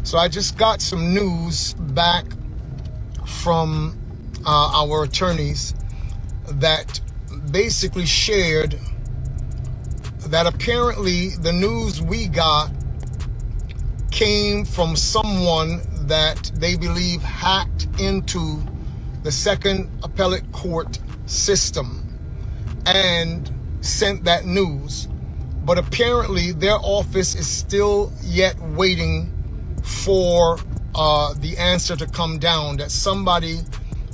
So I just got some news back from our attorneys that basically shared that apparently the news we got came from someone that they believe hacked into the Second Appellate Court system and sent that news. But apparently their office is still yet waiting for the answer to come down, that somebody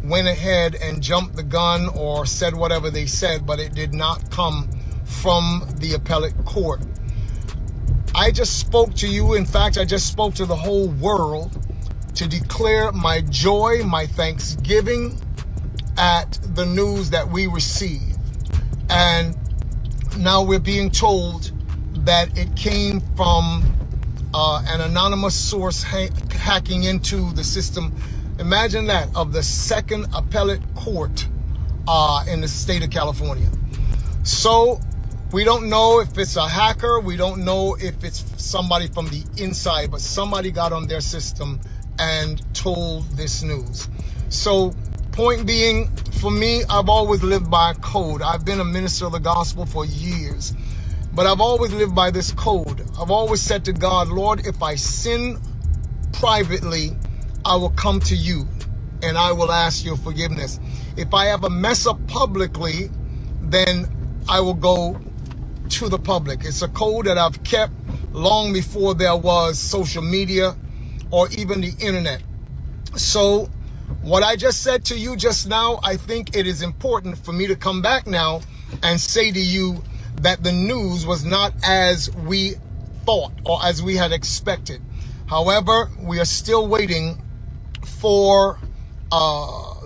went ahead and jumped the gun or said whatever they said, but it did not come from the appellate court. I just spoke to you. In fact, I just spoke to the whole world to declare my joy, my thanksgiving at the news that we received. And now we're being told that it came from an anonymous source hacking into the system. Imagine that, of the Second Appellate Court in the state of California. So we don't know if it's a hacker. We don't know if it's somebody from the inside, but somebody got on their system and told this news. So point being, for me, I've always lived by a code. I've been a minister of the gospel for years, but I've always lived by this code. I've always said to God, Lord, if I sin privately, I will come to you and I will ask your forgiveness. If I have a mess up publicly, then I will go to the public. It's a code that I've kept long before there was social media or even the internet. So what I just said to you just now, I think it is important for me to come back now and say to you that the news was not as we thought or as we had expected. However, we are still waiting for the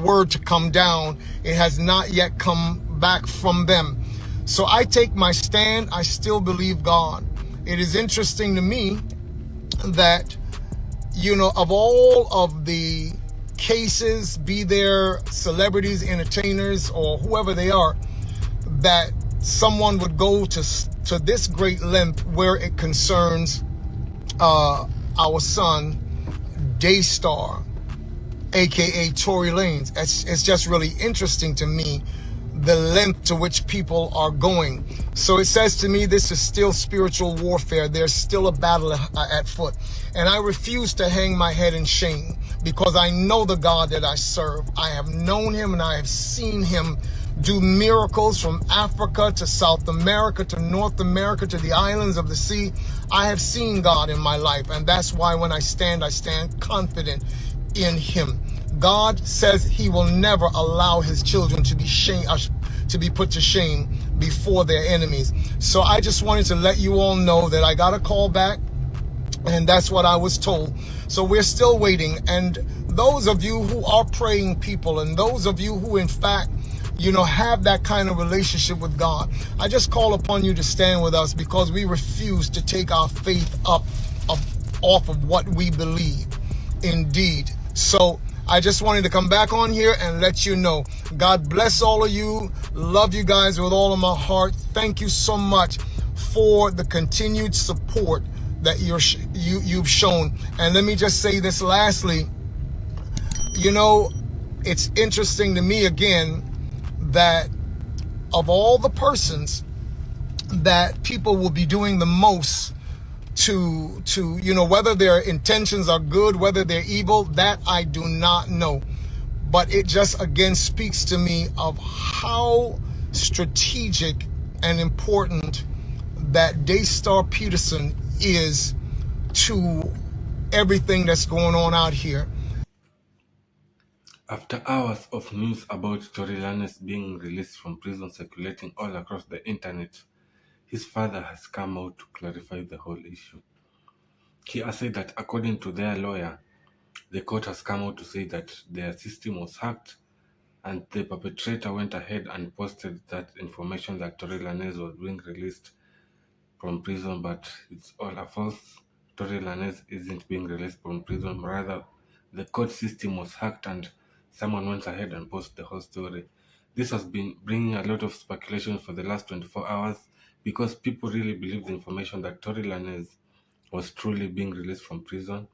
word to come down. It has not yet come back from them. So I take my stand. I still believe God. It is interesting to me that, of all of the cases, be there celebrities, entertainers, or whoever they are, that someone would go to this great length where it concerns our son, Daystar, aka Tory Lanez. It's just really interesting to me, the length to which people are going. So it says to me, this is still spiritual warfare. There's still a battle at foot. And I refuse to hang my head in shame, because I know the God that I serve. I have known him and I have seen him do miracles from Africa to South America to North America to the islands of the sea. I have seen God in my life, and that's why when I stand confident in him. God says he will never allow his children to be put to shame before their enemies. So I just wanted to let you all know that I got a call back, and that's what I was told. So we're still waiting. And those of you who are praying people, and those of you who in fact have that kind of relationship with God, I just call upon you to stand with us, because we refuse to take our faith off of what we believe. Indeed. So I just wanted to come back on here and let you know. God bless all of you. Love you guys with all of my heart. Thank you so much for the continued support that you've shown. And let me just say this lastly. It's interesting to me again that of all the persons that people will be doing the most to whether their intentions are good, whether they're evil, that I do not know. But it just again speaks to me of how strategic and important that Daystar Peterson is to everything that's going on out here. After hours of news about Tory Lanez being released from prison circulating all across the internet, his father has come out to clarify the whole issue. He has said that according to their lawyer, the court has come out to say that their system was hacked and the perpetrator went ahead and posted that information that Tory Lanez was being released from prison, but it's all a false. Tory Lanez isn't being released from prison. Rather, the court system was hacked and someone went ahead and posted the whole story. This has been bringing a lot of speculation for the last 24 hours because people really believe the information that Tory Lanez was truly being released from prison.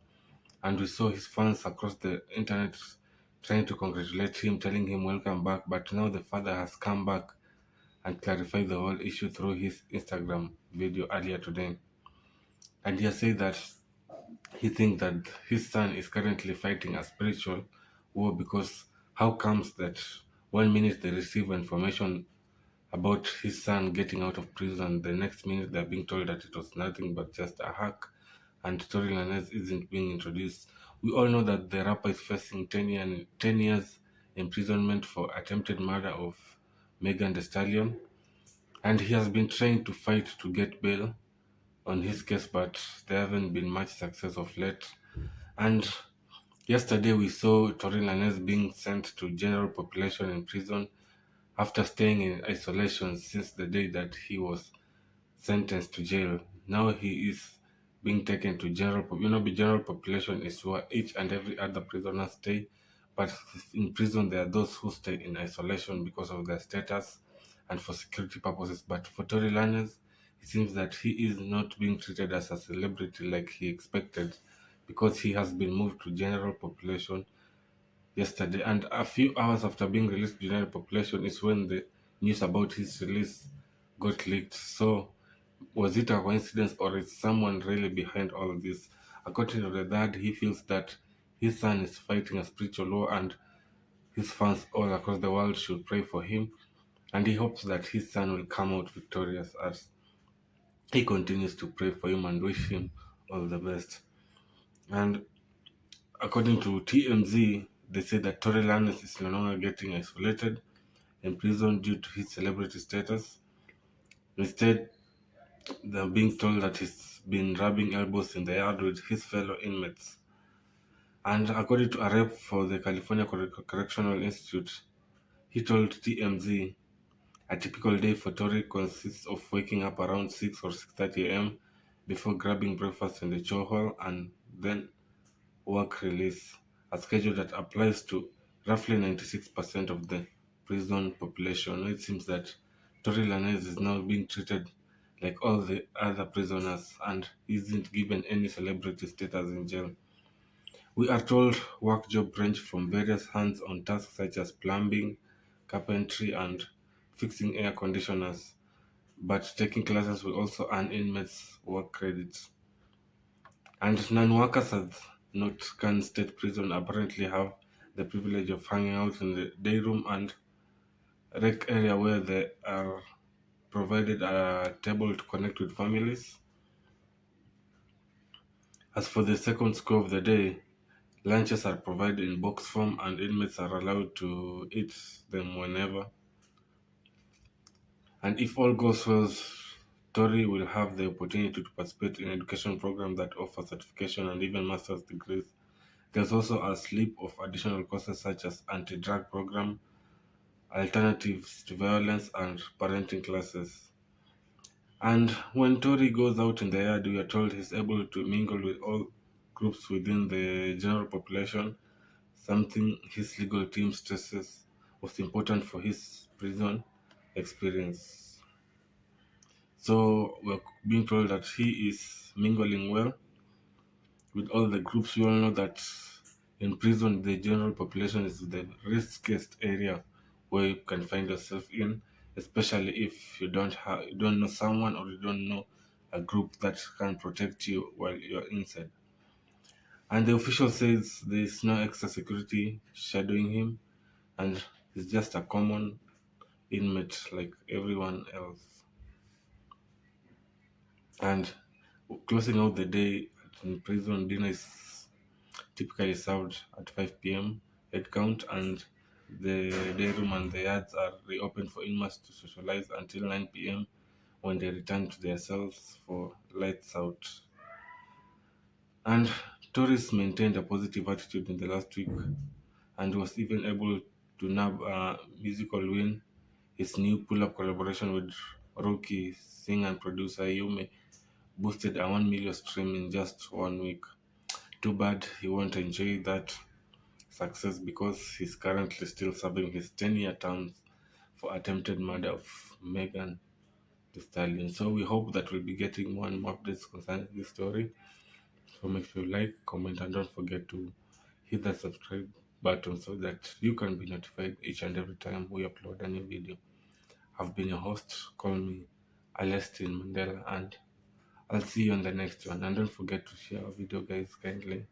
And we saw his fans across the internet trying to congratulate him, telling him welcome back. But now the father has come back and clarified the whole issue through his Instagram video earlier today. And he has said that he thinks that his son is currently fighting a spiritual war, because how comes that one minute they receive information about his son getting out of prison, the next minute they're being told that it was nothing but just a hack and Tory Lanez isn't being introduced. We all know that the rapper is facing 10 years imprisonment for attempted murder of Megan Thee Stallion, and he has been trying to fight to get bail on his case, but there haven't been much success of late. And yesterday we saw Tory Lanez being sent to general population in prison after staying in isolation since the day that he was sentenced to jail. Now he is being taken to the general population is where each and every other prisoner stay, but in prison there are those who stay in isolation because of their status and for security purposes. But for Tory Lanez, it seems that he is not being treated as a celebrity like he expected, because he has been moved to general population yesterday, and a few hours after being released to general population is when the news about his release got leaked. So was it a coincidence, or is someone really behind all of this? According to the dad, he feels that his son is fighting a spiritual war, and his fans all across the world should pray for him, and he hopes that his son will come out victorious as he continues to pray for him and wish him all the best. And according to TMZ, they say that Tory Lanez is no longer getting isolated in prison due to his celebrity status. Instead, they're being told that he's been rubbing elbows in the yard with his fellow inmates. And according to a rep for the California Correctional Institute, he told TMZ a typical day for Tory consists of waking up around 6 or 6:30 a.m. before grabbing breakfast in the chow hall and then work release, a schedule that applies to roughly 96% of the prison population. It seems that Tory Lanez is now being treated like all the other prisoners and isn't given any celebrity status in jail. We are told work jobs range from various hands-on tasks such as plumbing, carpentry, and fixing air conditioners, but taking classes will also earn inmates work credits. And non-workers at North Khan State Prison apparently have the privilege of hanging out in the day room and rec area, where they are provided a table to connect with families. As for the second school of the day, lunches are provided in box form and inmates are allowed to eat them whenever. And if all goes well, Tori will have the opportunity to participate in education programs that offer certification and even master's degrees. There's also a slew of additional courses such as anti-drug program, alternatives to violence, and parenting classes. And when Tori goes out in the yard, we are told he's able to mingle with all groups within the general population, something his legal team stresses was important for his prison experience. So we're being told that he is mingling well with all the groups. We all know that in prison, the general population is the riskiest area where you can find yourself in, especially if you don't know someone, or you don't know a group that can protect you while you're inside. And the official says there is no extra security shadowing him, and he's just a common inmate like everyone else. And closing out the day in prison, dinner is typically served at 5 p.m. head count, and the day room and the yards are reopened for inmates to socialize until 9 p.m. when they return to their cells for lights out. And Torres maintained a positive attitude in the last week and was even able to nab a musical win. His new pull-up collaboration with rookie singer and producer Yume boosted a 1 million stream in just 1 week. Too bad he won't enjoy that success because he's currently still serving his 10-year term for attempted murder of Megan. the stallion. So we hope that we'll be getting more and more updates concerning this story. So make sure you like, comment, and don't forget to hit the subscribe button so that you can be notified each and every time we upload a new video. I've been your host. Call me Alestin Mandela, and I'll see you on the next one. And don't forget to share our video, guys, kindly.